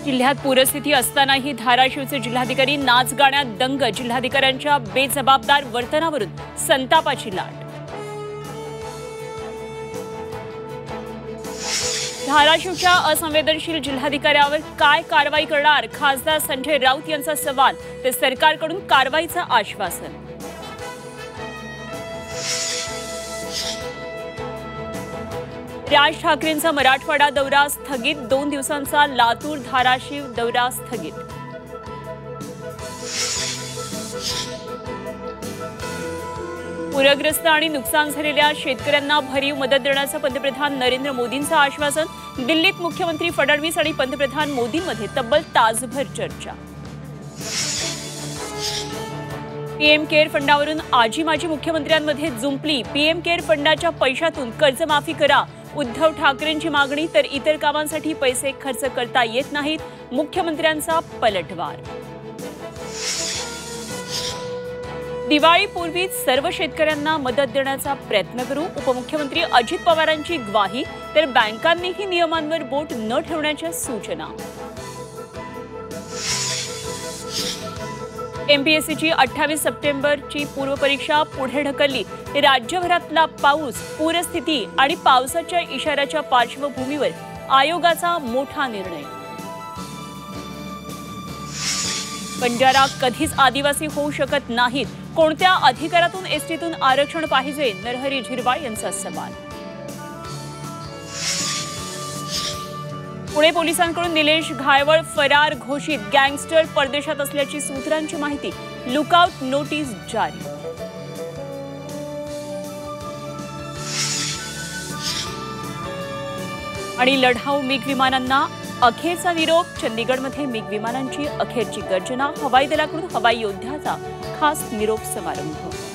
जिल्ह्यात पूरस्थिती असतानाही धाराशिवचे जिल्हाधिकारी नाच गाण्यात दंग, जिल्हाधिकाऱ्यांच्या बेजबाबदार वर्तनावरून संतापाची लाट। धाराशिवच्या असंवेदनशील जिल्हाधिकाऱ्यावर काय कारवाई करणार? खासदार संजय राऊत यांचा सवाल, ते सरकारकडून कारवाईचं आश्वासन। राज ठाकरेंचा मराठवाडा दौरा स्थगित, 2 दिवसांचा लातूर धाराशिव दौरा स्थगित। पूरग्रस्त आणि नुकसान झालेल्या शेतकऱ्यांना भरीव मदत देण्याचं पंतप्रधान नरेंद्र मोदींचं आश्वासन। दिल्लीत मुख्यमंत्री फडणवीस आणि पंतप्रधान मोदींमध्ये तब्बल तासभर चर्चा। पीएम केअर फंडावरून आजी माजी मुख्यमंत्र्यांमध्ये जुंपली, पीएम केअर फंडाच्या पैशातून कर्जमाफी करा, उद्धव ठाकरेंची मागणी। तर इतर कामांसाठी पैसे खर्च करता येत नाहीत, मुख्यमंत्र्यांचा पलटवार। दिवाळीपूर्वीच सर्व शेतकऱ्यांना मदत देण्याचा प्रयत्न करू, उपमुख्यमंत्री अजित पवारांची ग्वाही। तर बँकांनीही नियमांवर बोट न ठेवण्याच्या सूचना। एमपीएससीची 28 सप्टेंबरची पूर्वपरीक्षा पुढे ढकलली। राज्यभरातला पाऊस, पूरस्थिती आणि पावसाच्या इशाऱ्याच्या पार्श्वभूमीवर आयोगाचा मोठा निर्णय। बंजारा कधीच आदिवासी होऊ शकत नाहीत, कोणत्या अधिकारातून एसटीतून आरक्षण पाहिजे? नरहरी झिरवाळ यांचा सवाल। पुणे पोलिसांकडून निलेश घायवळ फरार घोषित, गँगस्टर परदेशात असल्याची सूत्रांची माहिती, लुकआउट नोटीस जारी। आणि लढाऊ मिग विमानांना अखेरचा निरोप, चंदीगडमध्ये मिग विमानांची अखेरची गर्जना, हवाई दलाकडून हवाई योद्ध्याचा खास निरोप समारंभ।